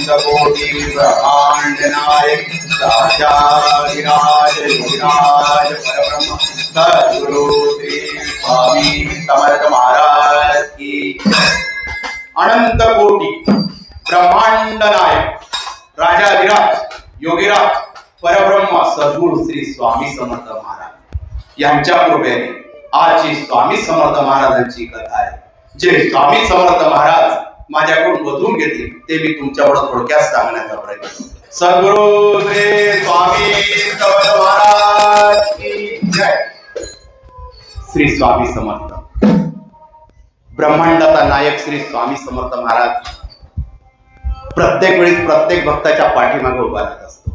कोटी ब्रह्मांड नायक राजाधिराज योगिराज परब्रह्म सद्गुरु श्री स्वामी समर्थ महाराज की अनंत कोटी ब्रह्मांड नायक राजाधिराज योगिराज परब्रह्म सद्गुरु श्री स्वामी समर्थ महाराज यांच्या कृपेने आजची स्वामी समर्थ महाराजांची कथा आहे। जे स्वामी समर्थ महाराज माझ्याकडून बदलून घेतले ते मी तुमच्याकडे थोडक्यात सांगण्याचा प्रयत्न करतो। सद्गुरु श्री स्वामी समर्थ महाराज की जय। श्री स्वामी समर्थ ब्रह्मांडाचा नायक श्री स्वामी समर्थ महाराज प्रत्येक वेळी प्रत्येक भक्ताच्या पाठीमागे उभा राहत असतो।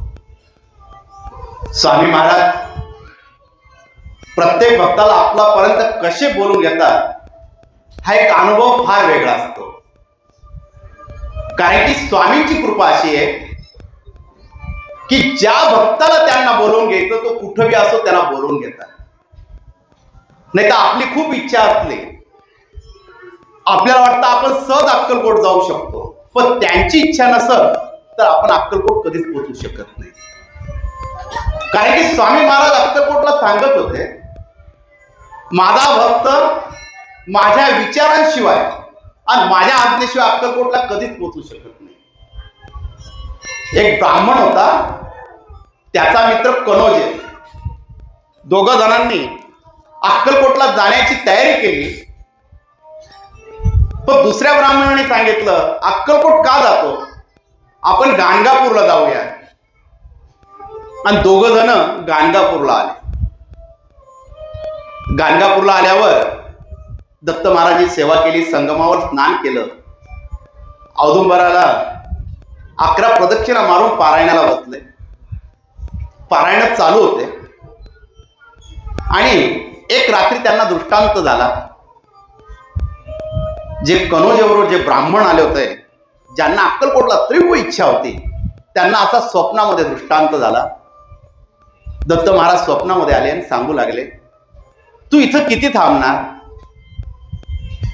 स्वामी महाराज प्रत्येक भक्ताला आपल्यापर्यंत कसे बोलून घेतात हा एक अनुभव फार वेगळा असतो। कारण की स्वामींची कृपा अशी आहे की ज्या भक्ताला त्यांना बोलवून घ्यायचं तो कुठेही असो त्यांना बोलवून घेतात। नाही तर आपली खूप इच्छा असली आपल्याला वाटतं आपण सहज अक्कलकोट जाऊ शकतो, पण त्यांची इच्छा नसेल तर आपण अक्कलकोट कधीच पोहोचू शकत नाही। कारण की स्वामी महाराज अक्कलकोटला सांगत होते माझा भक्त माझ्या विचारांशिवाय आणि माझ्या आज्ञेशिवाय अक्कलकोटला कधीच पोहोचू शकत नाही। एक ब्राह्मण होता, त्याचा मित्र कनोजे, दोघं जणांनी अक्कलकोटला जाण्याची तयारी केली। पण दुसऱ्या ब्राह्मणाने सांगितलं अक्कलकोट का जातो, आपण गाणगापूरला जाऊया। आणि दोघं जण गाणगापूरला आले। गाणगापूरला आल्यावर दत्त महाराजांची सेवा केली, संगमावर स्नान केलं, औदुंबराला 11 प्रदक्षिणा मारून पारायणाला बसले। पारायण चालू होते आणि एक रात्री त्यांना दृष्टांत झाला। जे कनोजेबरोबर जे ब्राह्मण आले होते ज्यांना अक्कलकोटला तीव्र इच्छा होती त्यांना असा स्वप्नामध्ये दृष्टांत झाला। दत्त महाराज स्वप्नामध्ये आले आणि सांगू लागले तू इथं किती थांबणार,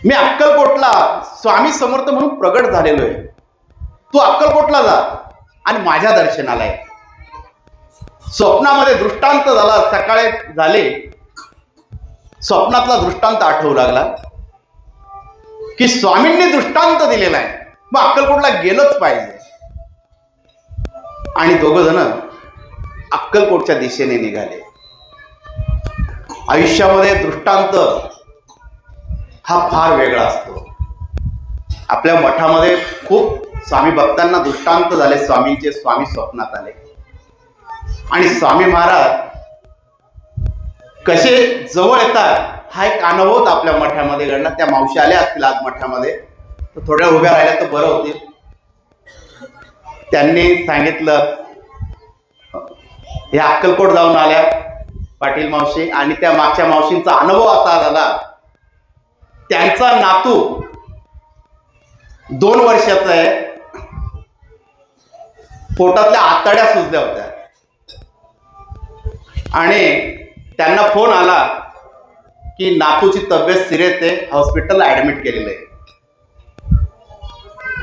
मी अक्कलकोटला स्वामी समर्थ म्हणून प्रगट झालेलो आहे, तू अक्कलकोटला जा आणि माझ्या दर्शनाला ये। स्वप्नामध्ये दृष्टांत झाला, सकाळी झाले, स्वप्नातला दृष्टांत आठवू लागला की स्वामींनी दृष्टांत दिलेला आहे, मग अक्कलकोटला गेलोच पाहिजे। आणि दोघं जण अक्कलकोटच्या दिशेने निघाले। आयुष्यामध्ये दृष्टांत हा फार वेगळा असतो। आपल्या मठामध्ये खूप स्वामी भक्तांना दृष्टांत झाले, स्वामींचे स्वामी स्वप्नात आले आणि स्वामी महाराज कसे जवळ येतात हा एक अनुभव आपल्या मठामध्ये घडला। त्या मावशी आल्या असतील आज मठामध्ये, तर थोड्या उभ्या राहिल्या तर बरं होतील। त्यांनी सांगितलं हे अक्कलकोट जाऊन आल्या पाटील मावशी, आणि त्या मागच्या मावशींचा अनुभव असा झाला त्यांचा नातू 2 वर्षाचा आहे, पोटातल्या आतड्या सुजल्या होत्या आणि त्यांना फोन आला की नातूची तब्येत सिरियस आहे, हॉस्पिटलला ऍडमिट केलेलं आहे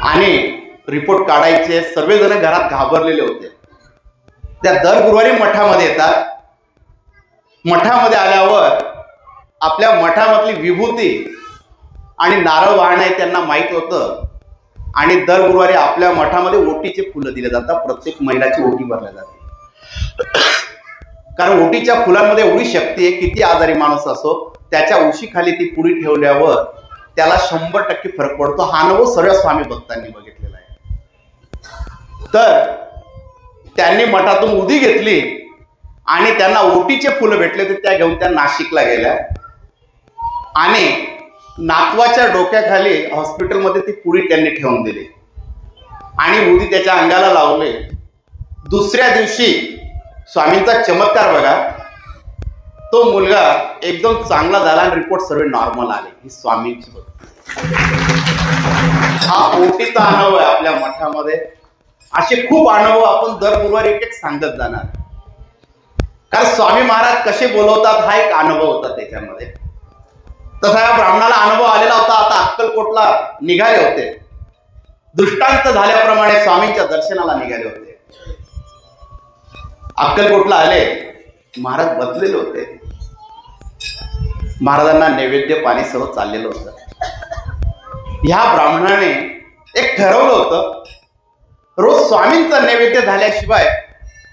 आणि रिपोर्ट काढायचे। सर्वजण घरात घाबरलेले होते। त्या दर गुरुवारी मठामध्ये येतात। मठामध्ये आल्यावर आपल्या मठामधली विभूती आणि नारळ वाहणे त्यांना माहित होतं आणि दर गुरुवारी आपल्या मठामध्ये ओटीचे फुलं दिले जातात। प्रत्येक महिलाची ओटी भरल्या जाते, कारण ओटीच्या फुलांमध्ये एवढी शक्ती आहे, किती आजारी माणूस असो त्याच्या उशीखाली ती पुडी ठेवल्यावर त्याला 100% फरक पडतो। हा अनुभव सर्व स्वामी भक्तांनी बघितलेला आहे। तर त्यांनी मठातून उदी घेतली आणि त्यांना ओटीचे फुलं भेटले तर त्या घेऊन त्या नाशिकला गेल्या आणि नातवाच्या डोक्याखाली हॉस्पिटलमध्ये ती पुडी त्यांनी ठेवून दिली आणि उदी त्याच्या अंगाला लावले। दुसऱ्या दिवशी स्वामींचा चमत्कार बघा, तो मुलगा एकदम चांगला झाला आणि रिपोर्ट सर्व नॉर्मल आले। ही स्वामींची भक्ती, हा ओटीचा अनुभव आहे आपल्या मठामध्ये। असे खूप अनुभव आपण दर गुरुवारी एक सांगत जाणार, कारण स्वामी महाराज कसे बोलवतात हा एक अनुभव होता त्याच्यामध्ये। तसा या ब्राह्मणाला अनुभव आलेला होता। आता अक्कलकोटला निघाले होते, दृष्टांत झाल्याप्रमाणे स्वामींच्या दर्शनाला निघाले होते. अक्कलकोटला आले, महाराज बसलेले होते. महाराजांना नैवेद्य पाणी सर्व चाललेलं होतं. ह्या ब्राह्मणाने एक ठरवलं होतं, रोज स्वामींचा नैवेद्य झाल्याशिवाय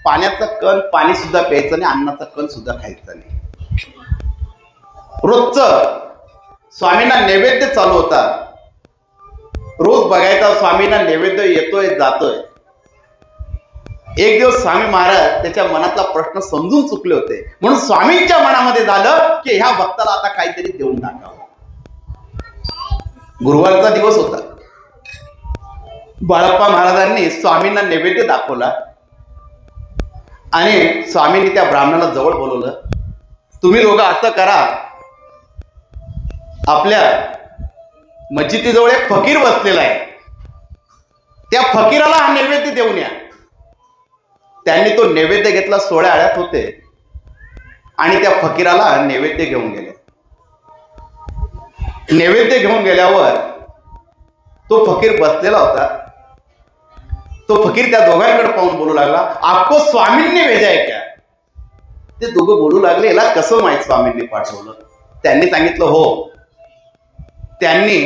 पाण्याचा कण पाणी सुद्धा प्यायचं नाही, अन्नाचा कण सुद्धा खायचा नाही. रोजचं स्वामींना नैवेद्य चालू होता. रोज बघायचा स्वामींना नैवेद्य येतोय जातोय. एक दिवस स्वामी महाराज त्याच्या मनातला प्रश्न समजून चुकले होते, म्हणून स्वामींच्या मनामध्ये झालं की ह्या भक्ताला आता काहीतरी देऊन टाकावं. गुरुवारचा दिवस होता. बाळप्पा महाराजांनी स्वामींना नैवेद्य दाखवला आणि स्वामींनी त्या ब्राह्मणाला जवळ बोलवलं. तुम्ही दोघं असं करा, आपल्या मस्जिदीजवळ एक फकीर बसलेला आहे, त्या फकीराला हा नैवेद्य देऊन या. त्यांनी तो नैवेद्य घेतला. 16 आळ्यात होते आणि त्या फकीराला नैवेद्य घेऊन गेले. नैवेद्य घेऊन गेल्यावर तो फकीर बसलेला होता. तो फकीर त्या दोघांकडे पाहून बोलू लागला, आपको स्वामींनी भेजा है क्या? ते दोघं बोलू लागले, याला कसं माहित स्वामींनी पाठवलं? त्यांनी सांगितलं हो. त्यांनी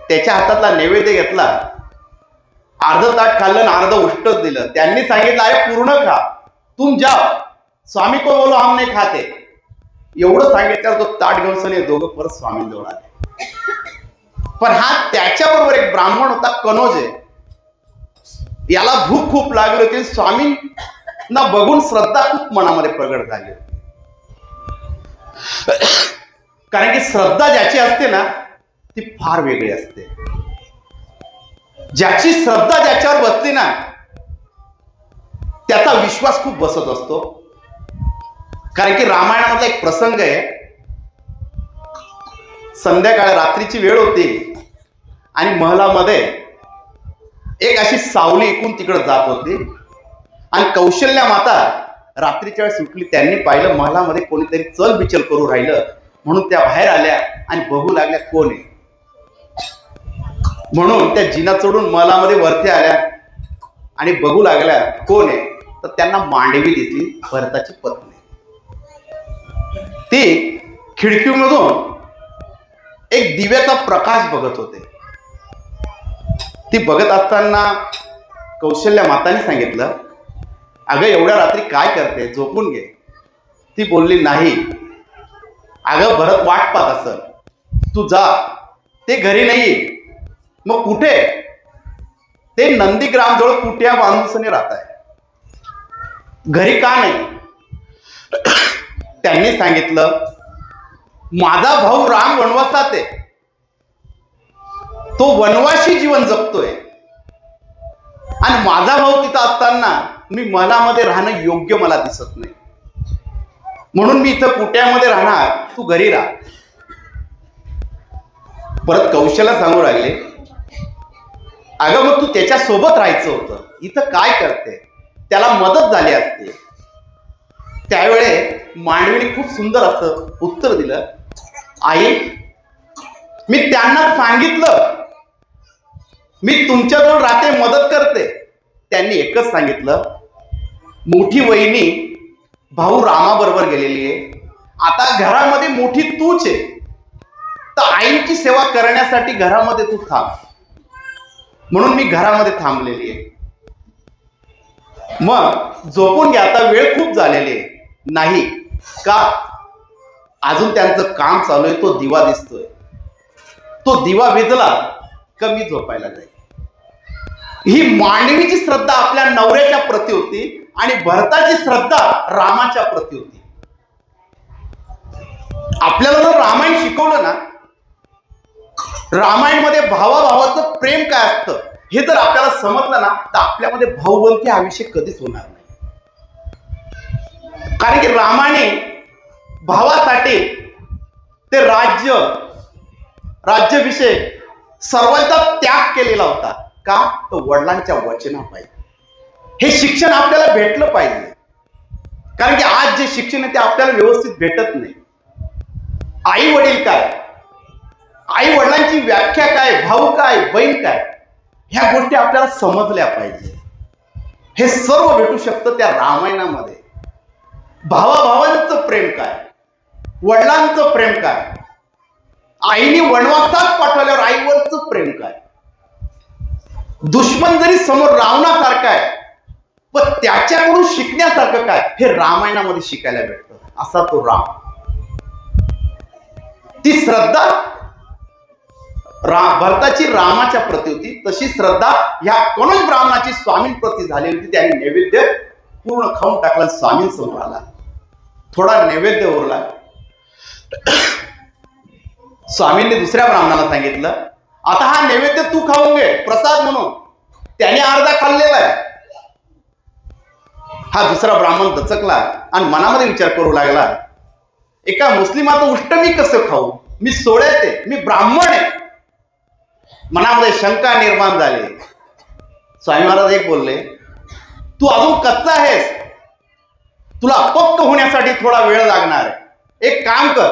त्याच्या हातातला नैवेद्य घेतला, अर्ध ताट खाल्लं आणि अर्ध उष्टच दिलं. त्यांनी सांगितलं, अरे पूर्ण खा, तुम जाओ, स्वामी को बोलो हम नाही खाते. एवढं सांगितलं तो ताट घेऊन सनी दोघं परत स्वामींजवळ आले. पण हा त्याच्याबरोबर एक ब्राह्मण होता, कनोजे. याला भूक खूप लागली होती. स्वामींना बघून श्रद्धा खूप मनामध्ये प्रगट झाली होती. कारण की श्रद्धा ज्याची असते ना ती फार वेगळी असते. ज्याची श्रद्धा ज्याच्यावर बसली ना त्याचा विश्वास खूप बसत असतो. कारण की रामायणामधला एक प्रसंग आहे. संध्याकाळ रात्रीची वेळ होती आणि महलामध्ये एक अशी सावली इकून तिकडे जात होती आणि कौशल्या माता रात्रीच्या वेळेस सुटली. त्यांनी पाहिलं महलामध्ये कोणीतरी चल बिचल करू राहिलं, म्हणून त्या बाहेर आल्या आणि बघू लागल्या कोण आहे. म्हणून त्या जिना चढून महलामध्ये वरती आल्या आणि बघू लागल्या कोण आहे. तर त्यांना मांडवी दिसली, भरताची पत्नी. ती खिडकीमधून एक दिव्याचा प्रकाश बघत होते. ती बघत असताना कौशल्या माताने सांगितलं, अगं एवढ्या रात्री काय करते, झोपून घे. ती बोलली, नाही अगं भरत वाट पाहत असेल, तू जा. ते घरी नाही. मग कुठे? ते नंदीग्रामजवळ कुट्या बांधूसने राहत आहे, घरी का नाही? त्यांनी सांगितलं, माझा भाऊ राम वनवासात आहे, तो वनवासी जीवन जगतोय आणि माझा भाऊ तिथं असताना मी मनामध्ये राहणं योग्य मला दिसत नाही, म्हणून मी इथं कुट्यामध्ये राहणार, तू घरी राहा. परत कौशल्या सांगू लागले, अगं मग तू त्याच्या सोबत राहायचं होतं, इथं काय करते, त्याला मदत झाली असते. त्यावेळे मांडवीने खूप सुंदर असं उत्तर दिलं, आई मी त्यांना सांगितलं मी तुमच्याजवळ राहते, मदत करते. त्यांनी एकच सांगितलं, मोठी वहिनी भाऊ रामाबरोबर गेलेली आहे, आता घरामध्ये मोठी तूच आहे, तर आईची सेवा करण्यासाठी घरामध्ये तू थांब. म्हणून मी घरामध्ये थांबलेली आहे. मग झोपून घ्या, आता वेळ खूप झालेली आहे. नाही का? अजून त्यांचं काम चालू आहे, तो दिवा दिसतोय, तो दिवा विझला का मी झोपायला जाईल. ही मांडवीची श्रद्धा आपल्या नवऱ्याच्या प्रती होती आणि भरताची श्रद्धा रामाच्या प्रती होती. आपल्याला जर रामायण शिकवलं ना, रामायण मध्ये भावाभावाचं प्रेम काय असतं हे जर आपल्याला समजलं ना, तर आपल्यामध्ये भाऊबंदी हा विषय कधीच होणार नाही. कारण की रामाने भावासाठी ते राज्याभिषेक सर्वांचा त्याग केलेला होता. का? तो वडिलांच्या वचनापायी. हे शिक्षण आपल्याला भेटलं पाहिजे. कारण की आज जे शिक्षण आहे ते आपल्याला व्यवस्थित भेटत नाही. आई वडील काय, आई वडिलांची व्याख्या काय, भाऊ काय, बहीण काय, ह्या गोष्टी आपल्याला समजल्या पाहिजे. हे सर्व भेटू शकतं त्या रामायणामध्ये. भावाभावांचं प्रेम काय, वडिलांचं प्रेम काय, आईने वनवासात पाठवल्यावर आईवरचं प्रेम काय, दुश्मन जरी समोर रावणासारखा आहे पण त्याच्याकडून शिकण्यासारखं काय हे रामायणामध्ये शिकायला भेटतं. असा तो राम. ती श्रद्धा भरताची रामाच्या प्रती होती, तशी श्रद्धा ह्या कणज ब्राह्मणाची स्वामींप्रती झाली होती. त्याने नैवेद्य पूर्ण खाऊन टाकला. स्वामींसमोर आला, थोडा नैवेद्य उरला. स्वामींनी दुसऱ्या ब्राह्मणाला सांगितलं, आता हा नैवेद्य तू खाऊन घे प्रसाद म्हणून. त्याने अर्धा खाल्लेला आहे. हा दुसरा ब्राह्मण दचकला आणि मनामध्ये विचार करू लागला, एका मुस्लिमाचं उष्ट मी कसं खाऊ, मी सोळ्यात आहे, मी ब्राह्मण आहे. मनामध्ये शंका निर्माण झाली. स्वामी महाराज एक बोलले, तू अजून कच्चा आहेस, तुला पक्क होण्यासाठी थोडा वेळ लागणार आहे. एक काम कर,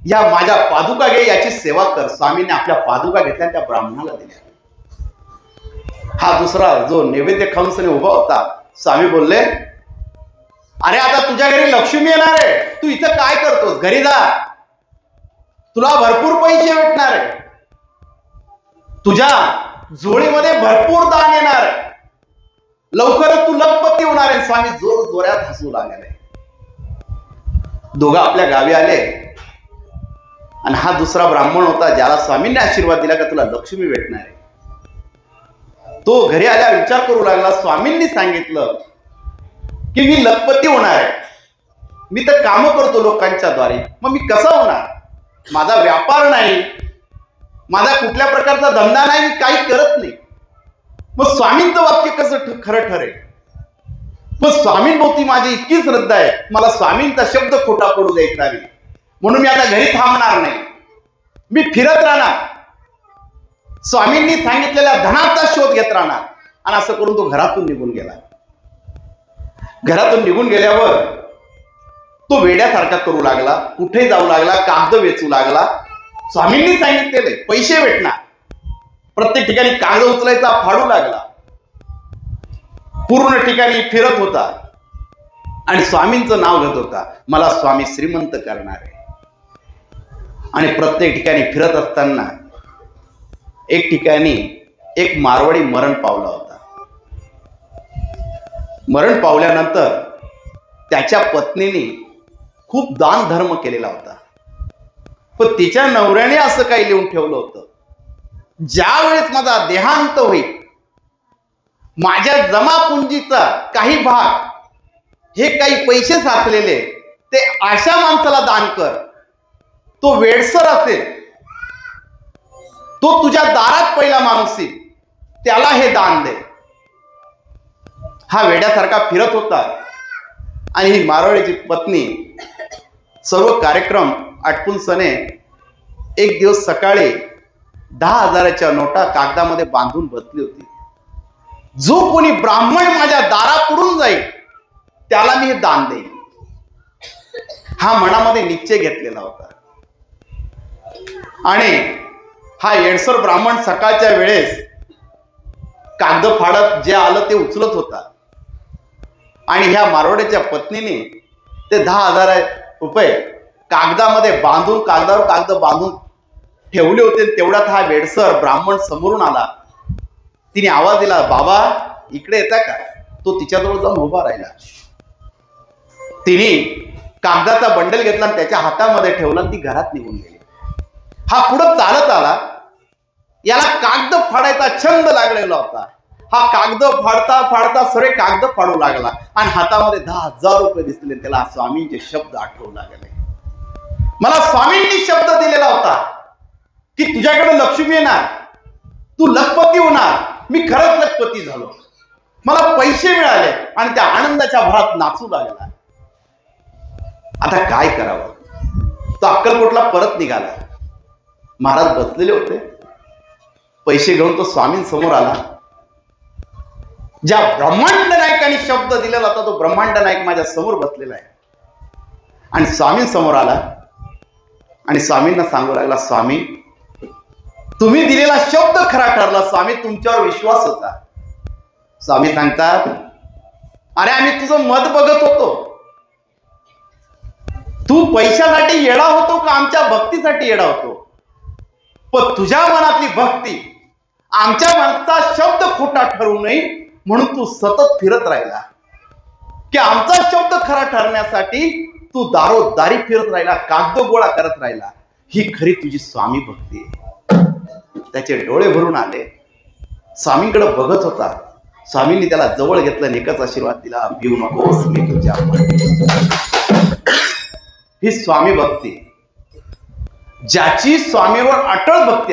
या माझ्या पादुका घे, याची सेवा कर. स्वामीने आपल्या पादुका घेतल्या त्या ब्राह्मणाला दिल्या. हा दुसरा जो नैवेद्य खाऊन उभा होता, स्वामी बोलले, अरे आता तुझ्या घरी लक्ष्मी येणार आहे, तू इथं काय करतोस, घरी जा, तुला भरपूर पैसे भेटणार आहे, तुझ्या जोडीमध्ये भरपूर दान येणार आहे, लवकरच तू लखपती होणार आहे. स्वामी जोर जोरात हसू लागले. दोघं आपल्या गावी आले आणि हा दुसरा ब्राह्मण होता ज्याला स्वामींनी आशीर्वाद दिला का तुला लक्ष्मी भेटणार आहे, तो घरी आल्यावर विचार करू लागला, स्वामींनी सांगितलं की मी लखपती होणार आहे, मी तर काम करतो लोकांच्या द्वारे, मग मी कसा होणार, माझा व्यापार नाही, माझा कुठल्या प्रकारचा धंदा नाही, मी काही करत नाही, मग स्वामींचं वाक्य कसं खरं ठरेल. मग स्वामींभोवती माझी इतकी श्रद्धा आहे, मला स्वामींचा शब्द खोटा पडू द्यायचा नाही, म्हणून मी आता घरी थांबणार नाही, मी फिरत राहणार, स्वामींनी सांगितलेल्या धनाचा शोध घेत राहणार. आणि असं करून तो घरातून निघून गेला. घरातून निघून गेल्यावर तो वेड्यासारखा करू लागला, कुठे जाऊ लागला, कागद वेचू लागला. स्वामींनी सांगितलेले पैसे भेटणार, प्रत्येक ठिकाणी कागद उचलायचा, फाडू लागला, पूर्ण ठिकाणी फिरत होता आणि स्वामींचं नाव घेत होता, मला स्वामी श्रीमंत करणार आहे. आणि प्रत्येक ठिकाणी फिरत असताना एक ठिकाणी एक मारवाडी मरण पावला होता. मरण पावल्यानंतर त्याच्या पत्नीने खूप दान धर्म केलेला होता, पण तिच्या नवऱ्याने असं काही लिहून ठेवलं होतं, ज्या वेळेस माझा देहांत होईल, माझ्या जमापुंजीचा काही भाग, हे काही पैसे साचलेले ते अशा माणसाला दान कर, तो वेडसर असेल, तो तुझ्या दारात पहिला माणूस येईल, त्याला हे दान दे. हा वेड्यासारखा फिरत होता आणि ही मारवाडीची पत्नी सर्व कार्यक्रम आटपून सने एक दिवस सकाळी 10,000च्या नोटा कागदामध्ये बांधून बसली होती. जो कोणी ब्राह्मण माझ्या दारापुढून जाईल त्याला मी हे दान देईन, हा मनामध्ये निश्चय घेतलेला होता. आणि हा येडसर ब्राह्मण सकाळच्या वेळेस कागद फाडत जे आलं ते उचलत होता आणि ह्या मारवाड्याच्या पत्नीने ते 10,000 रुपये कागदामध्ये बांधून, कागदावर कागद बांधून ठेवले होते. तेवढ्यात हा वेडसर ब्राह्मण समोरून आला. तिने आवाज दिला, बाबा इकडे येता का. तो तिच्याजवळ जाऊन उभा राहिला. तिने कागदाचा बंडल घेतला आणि त्याच्या हातामध्ये ठेवला, ती घरात निघून गेली. हा पुढे चालत आला. याला कागद फाडायचा छंद लागलेला होता. हा कागद फाडता फाडता सगळे कागद फाडू लागला आणि हातामध्ये 10,000 रुपये दिसले. त्याला स्वामींचे शब्द आठवू लागले. मला स्वामींनी शब्द दिलेला होता की तुझ्याकडे लक्ष्मी येणार, तू लखपती होणार. मी खरंच लखपती झालो, मला पैसे मिळाले आणि त्या आनंदाच्या भरात नाचू लागला. आता काय करावं. तो अक्कलकोटला परत निघाला. महाराज बसलेले होते. पैसे घेऊन तो स्वामींसमोर आला. ज्या ब्रह्मांड नायकाने शब्द दिलेला होता तो ब्रह्मांड नायक माझ्या समोर बसलेला आहे. आणि स्वामींसमोर आला आणि स्वामींना सांगू लागला, स्वामी तुम्ही दिलेला शब्द खरा ठरला. स्वामी तुमच्यावर विश्वास होता. स्वामी सांगतात, अरे आम्ही तुझं मत बघत होतो. तू पैशासाठी येडा होतो का आमच्या भक्तीसाठी येडा होतो? पण तुझ्या मनातली भक्ती आमच्या मनाचा शब्द खोटा ठरू नये म्हणून तू सतत फिरत राहिला, की आमचा शब्द खरा ठरण्यासाठी तू दारोदारी फिरत राहिला, कागद गोळा करत राहिला. ही खरी तुझी स्वामी भक्ती आहे. त्याचे डोळे भरून आले. स्वामींकडे बघत होता. स्वामींनी त्याला जवळ घेतलं आणि एकच आशीर्वाद दिला, भिवू नकोस, मी तुझ्या. ही स्वामी भक्ती, ज्याची स्वामीवर अटळ भक्ती